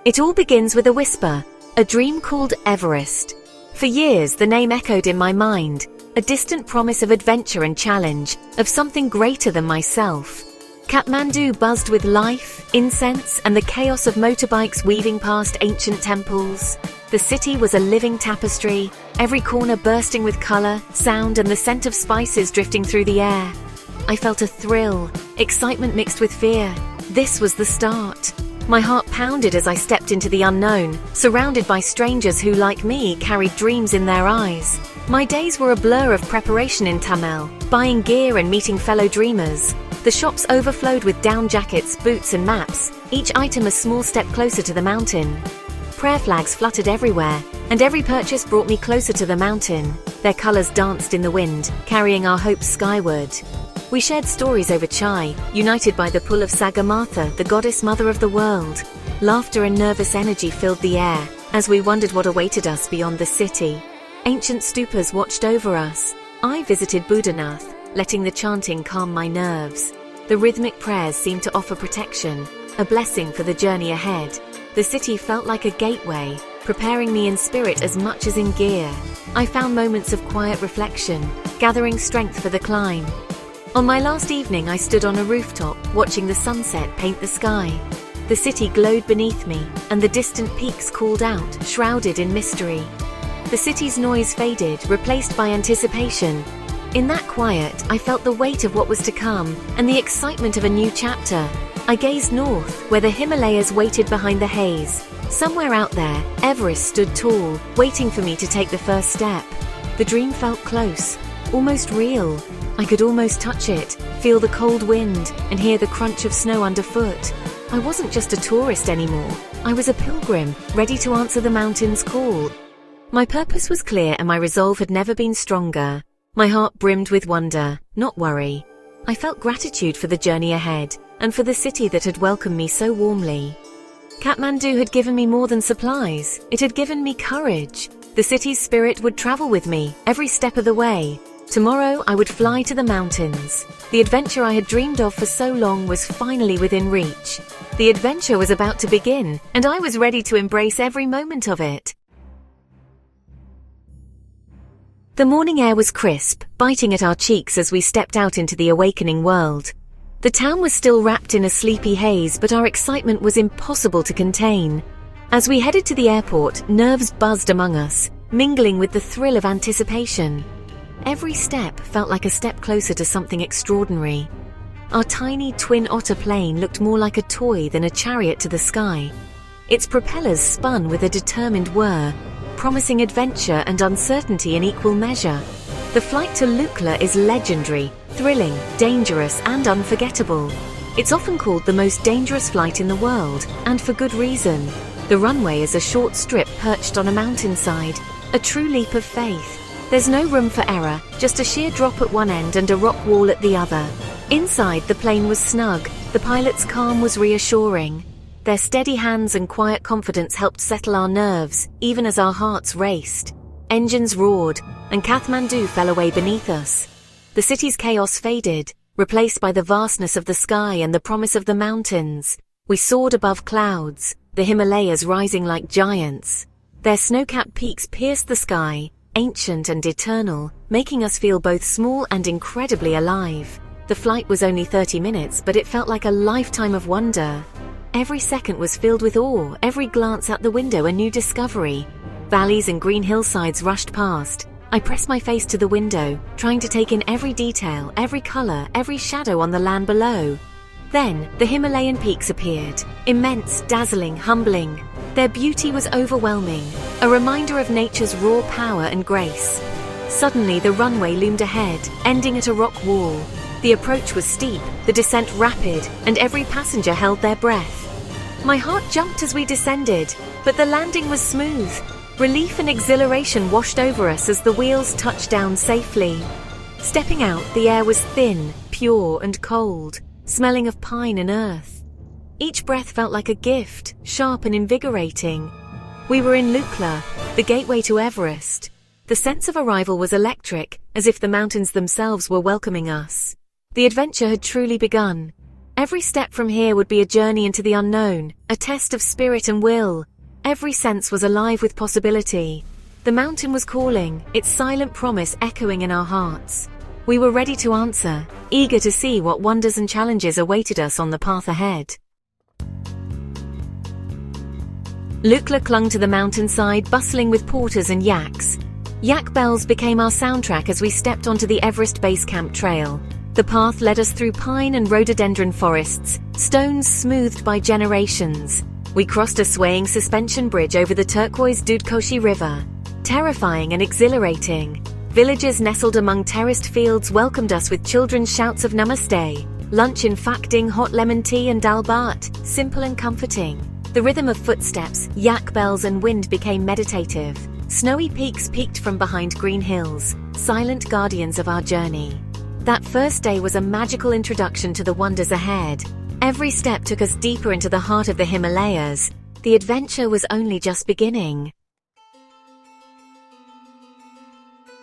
It all begins with a whisper, a dream called Everest. For years, the name echoed in my mind, a distant promise of adventure and challenge, of something greater than myself. Kathmandu buzzed with life, incense, and the chaos of motorbikes weaving past ancient temples. The city was a living tapestry, every corner bursting with color, sound, and the scent of spices drifting through the air. I felt a thrill, excitement mixed with fear. This was the start. My heart pounded as I stepped into the unknown, surrounded by strangers who, like me, carried dreams in their eyes. My days were a blur of preparation in Tamil, buying gear and meeting fellow dreamers. The shops overflowed with down jackets, boots, and maps, each item a small step closer to the mountain. Prayer flags fluttered everywhere, and every purchase brought me closer to the mountain. Their colors danced in the wind, carrying our hopes skyward. We shared stories over chai, united by the pull of Sagarmatha, the goddess mother of the world. Laughter and nervous energy filled the air, as we wondered what awaited us beyond the city. Ancient stupas watched over us. I visited Buddhanath, letting the chanting calm my nerves. The rhythmic prayers seemed to offer protection, a blessing for the journey ahead. The city felt like a gateway, preparing me in spirit as much as in gear. I found moments of quiet reflection, gathering strength for the climb. On my last evening, I stood on a rooftop, watching the sunset paint the sky. The city glowed beneath me, and the distant peaks called out, shrouded in mystery. The city's noise faded, replaced by anticipation. In that quiet, I felt the weight of what was to come, and the excitement of a new chapter. I gazed north, where the Himalayas waited behind the haze. Somewhere out there, Everest stood tall, waiting for me to take the first step. The dream felt close, almost real. I could almost touch it, feel the cold wind, and hear the crunch of snow underfoot. I wasn't just a tourist anymore. I was a pilgrim, ready to answer the mountain's call. My purpose was clear, and my resolve had never been stronger. My heart brimmed with wonder, not worry. I felt gratitude for the journey ahead, and for the city that had welcomed me so warmly. Kathmandu had given me more than supplies. It had given me courage. The city's spirit would travel with me, every step of the way. Tomorrow, I would fly to the mountains. The adventure I had dreamed of for so long was finally within reach. The adventure was about to begin, and I was ready to embrace every moment of it. The morning air was crisp, biting at our cheeks as we stepped out into the awakening world. The town was still wrapped in a sleepy haze, but our excitement was impossible to contain. As we headed to the airport, nerves buzzed among us, mingling with the thrill of anticipation. Every step felt like a step closer to something extraordinary. Our tiny twin otter plane looked more like a toy than a chariot to the sky. Its propellers spun with a determined whir, promising adventure and uncertainty in equal measure. The flight to Lukla is legendary, thrilling, dangerous, and unforgettable. It's often called the most dangerous flight in the world, and for good reason. The runway is a short strip perched on a mountainside, a true leap of faith. There's no room for error, just a sheer drop at one end and a rock wall at the other. Inside, the plane was snug. The pilot's calm was reassuring. Their steady hands and quiet confidence helped settle our nerves, even as our hearts raced. Engines roared, and Kathmandu fell away beneath us. The city's chaos faded, replaced by the vastness of the sky and the promise of the mountains. We soared above clouds, the Himalayas rising like giants. Their snow-capped peaks pierced the sky, ancient and eternal, making us feel both small and incredibly alive. The flight was only 30 minutes, but it felt like a lifetime of wonder. Every second was filled with awe, every glance out the window a new discovery. Valleys and green hillsides rushed past. I pressed my face to the window, trying to take in every detail, every color, every shadow on the land below. Then, the Himalayan peaks appeared, immense, dazzling, humbling. Their beauty was overwhelming, a reminder of nature's raw power and grace. Suddenly, the runway loomed ahead, ending at a rock wall. The approach was steep, the descent rapid, and every passenger held their breath. My heart jumped as we descended, but the landing was smooth. Relief and exhilaration washed over us as the wheels touched down safely. Stepping out, the air was thin, pure, and cold, smelling of pine and earth. Each breath felt like a gift, sharp and invigorating. We were in Lukla, the gateway to Everest. The sense of arrival was electric, as if the mountains themselves were welcoming us. The adventure had truly begun. Every step from here would be a journey into the unknown, a test of spirit and will. Every sense was alive with possibility. The mountain was calling, its silent promise echoing in our hearts. We were ready to answer, eager to see what wonders and challenges awaited us on the path ahead. Lukla clung to the mountainside, bustling with porters and yaks. Yak bells became our soundtrack as we stepped onto the Everest Base Camp trail. The path led us through pine and rhododendron forests, stones smoothed by generations. We crossed a swaying suspension bridge over the turquoise Tengboche River. Terrifying and exhilarating. Villages nestled among terraced fields welcomed us with children's shouts of namaste. Lunch infacting hot lemon tea and dalbat, simple and comforting. The rhythm of footsteps, yak bells and wind became meditative. Snowy peaks peeked from behind green hills, silent guardians of our journey. That first day was a magical introduction to the wonders ahead. Every step took us deeper into the heart of the Himalayas. The adventure was only just beginning.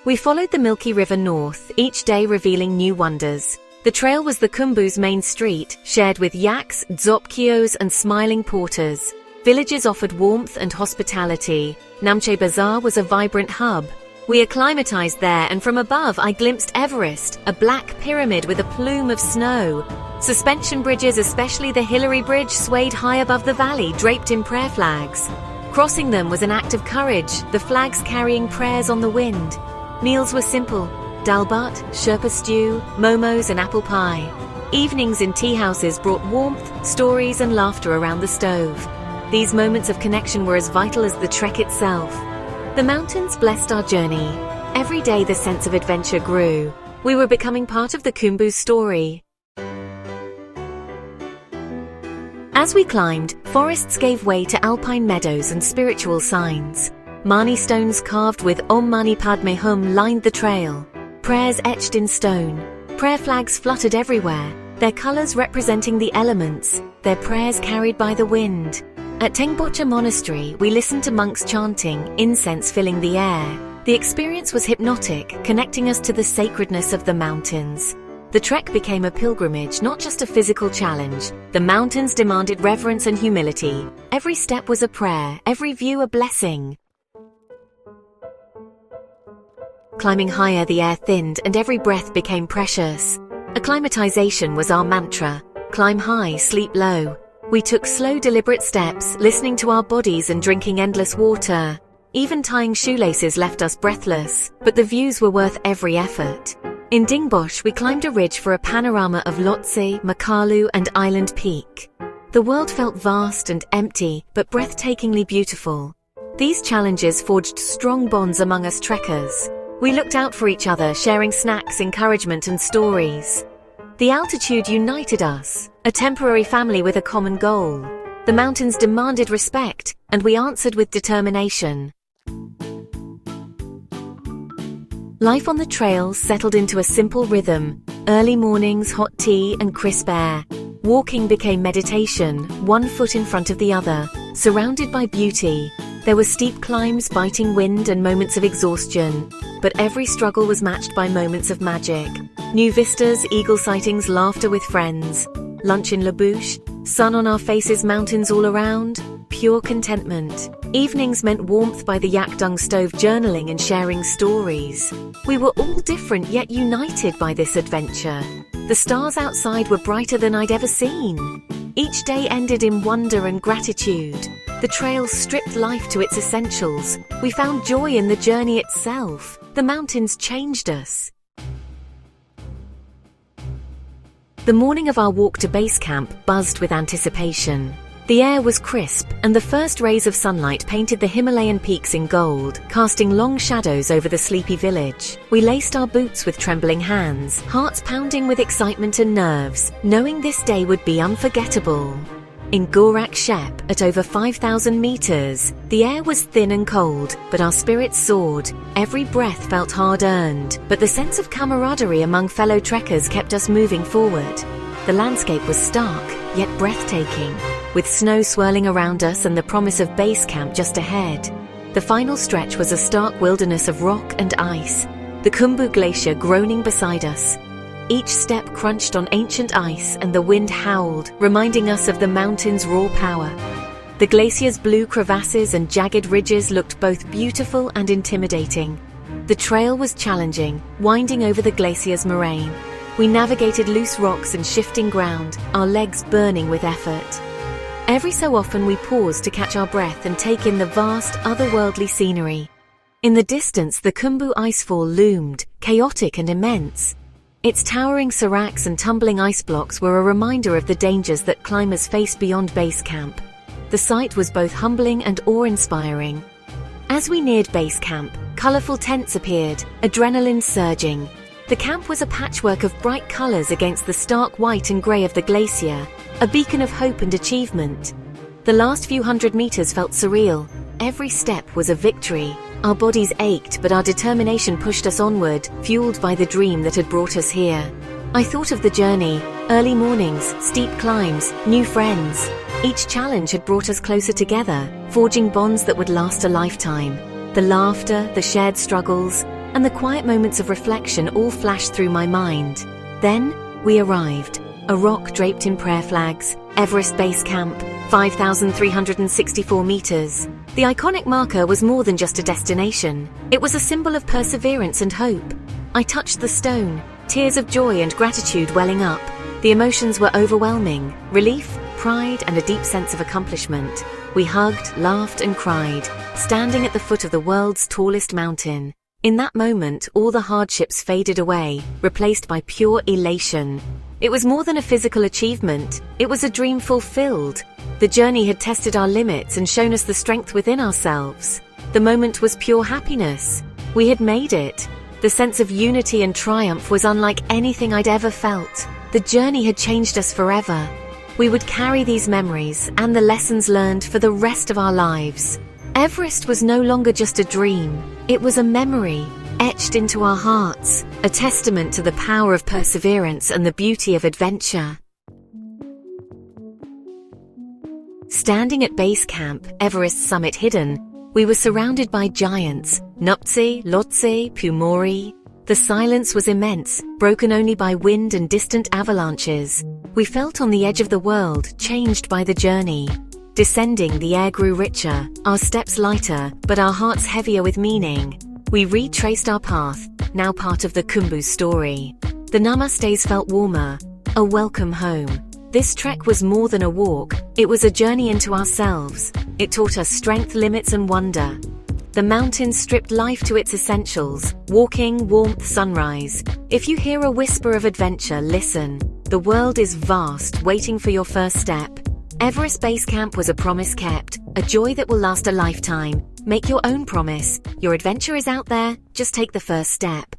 We followed the Milky River north, each day revealing new wonders. The trail was the Khumbu's main street, shared with yaks, dzopkios and smiling porters. Villages offered warmth and hospitality. Namche Bazaar was a vibrant hub. We acclimatized there, and from above I glimpsed Everest, a black pyramid with a plume of snow. Suspension bridges, especially the Hillary Bridge, swayed high above the valley, draped in prayer flags. Crossing them was an act of courage, the flags carrying prayers on the wind. Meals were simple: dalbat, Sherpa stew, momos and apple pie. Evenings in tea houses brought warmth, stories and laughter around the stove. These moments of connection were as vital as the trek itself. The mountains blessed our journey. Every day the sense of adventure grew. We were becoming part of the Khumbu's story. As we climbed, forests gave way to alpine meadows and spiritual signs. Mani stones carved with Om Mani Padme Hum lined the trail. Prayers etched in stone. Prayer flags fluttered everywhere, their colors representing the elements, their prayers carried by the wind. At Tengboche Monastery, we listened to monks chanting, incense filling the air. The experience was hypnotic, connecting us to the sacredness of the mountains. The trek became a pilgrimage, not just a physical challenge. The mountains demanded reverence and humility. Every step was a prayer, every view a blessing. Climbing higher, the air thinned and every breath became precious. Acclimatization was our mantra. Climb high, sleep low. We took slow, deliberate steps, listening to our bodies and drinking endless water. Even tying shoelaces left us breathless, but the views were worth every effort. In Tengboche, we climbed a ridge for a panorama of Lhotse, Makalu and Island Peak. The world felt vast and empty, but breathtakingly beautiful. These challenges forged strong bonds among us trekkers. We looked out for each other, sharing snacks, encouragement and stories. The altitude united us, a temporary family with a common goal. The mountains demanded respect, and we answered with determination. Life on the trails settled into a simple rhythm. Early mornings, hot tea and crisp air. Walking became meditation, one foot in front of the other, surrounded by beauty. There were steep climbs, biting wind and moments of exhaustion, but every struggle was matched by moments of magic. New vistas, eagle sightings, laughter with friends. Lunch in La Bouche, sun on our faces, mountains all around, pure contentment. Evenings meant warmth by the yak dung stove, journaling and sharing stories. We were all different yet united by this adventure. The stars outside were brighter than I'd ever seen. Each day ended in wonder and gratitude. The trail stripped life to its essentials. We found joy in the journey itself. The mountains changed us. The morning of our walk to base camp buzzed with anticipation. The air was crisp, and the first rays of sunlight painted the Himalayan peaks in gold, casting long shadows over the sleepy village. We laced our boots with trembling hands, hearts pounding with excitement and nerves, knowing this day would be unforgettable. In Gorak Shep, at over 5,000 meters, the air was thin and cold, but our spirits soared. Every breath felt hard-earned, but the sense of camaraderie among fellow trekkers kept us moving forward. The landscape was stark, yet breathtaking, with snow swirling around us and the promise of base camp just ahead. The final stretch was a stark wilderness of rock and ice, the Khumbu Glacier groaning beside us. Each step crunched on ancient ice and the wind howled, reminding us of the mountain's raw power. The glacier's blue crevasses and jagged ridges looked both beautiful and intimidating. The trail was challenging, winding over the glacier's moraine. We navigated loose rocks and shifting ground, our legs burning with effort. Every so often we paused to catch our breath and take in the vast, otherworldly scenery. In the distance, the Khumbu icefall loomed, chaotic and immense. Its towering seracs and tumbling ice blocks were a reminder of the dangers that climbers face beyond base camp. The sight was both humbling and awe-inspiring. As we neared base camp, colorful tents appeared, adrenaline surging. The camp was a patchwork of bright colors against the stark white and gray of the glacier, a beacon of hope and achievement. The last few hundred meters felt surreal. Every step was a victory. Our bodies ached, but our determination pushed us onward, fueled by the dream that had brought us here. I thought of the journey, early mornings, steep climbs, new friends. Each challenge had brought us closer together, forging bonds that would last a lifetime. The laughter, the shared struggles, and the quiet moments of reflection all flashed through my mind. Then, we arrived. A rock draped in prayer flags, Everest Base Camp, 5,364 meters. The iconic marker was more than just a destination. It was a symbol of perseverance and hope. I touched the stone, tears of joy and gratitude welling up. The emotions were overwhelming, relief, pride, and a deep sense of accomplishment. We hugged, laughed, and cried, standing at the foot of the world's tallest mountain. In that moment, all the hardships faded away, replaced by pure elation. It was more than a physical achievement, it was a dream fulfilled. The journey had tested our limits and shown us the strength within ourselves. The moment was pure happiness. We had made it. The sense of unity and triumph was unlike anything I'd ever felt. The journey had changed us forever. We would carry these memories and the lessons learned for the rest of our lives. Everest was no longer just a dream. It was a memory, etched into our hearts, a testament to the power of perseverance and the beauty of adventure. Standing at base camp, Everest's summit hidden, we were surrounded by giants, Namche, Lhotse, Pumori. The silence was immense, broken only by wind and distant avalanches. We felt on the edge of the world, changed by the journey. Descending, the air grew richer, our steps lighter, but our hearts heavier with meaning. We retraced our path, now part of the Khumbu story. The namastes felt warmer, a welcome home. This trek was more than a walk, it was a journey into ourselves. It taught us strength, limits, and wonder. The mountains stripped life to its essentials, walking, warmth, sunrise. If you hear a whisper of adventure, listen. The world is vast, waiting for your first step. Everest Base Camp was a promise kept, a joy that will last a lifetime. Make your own promise. Your adventure is out there, just take the first step.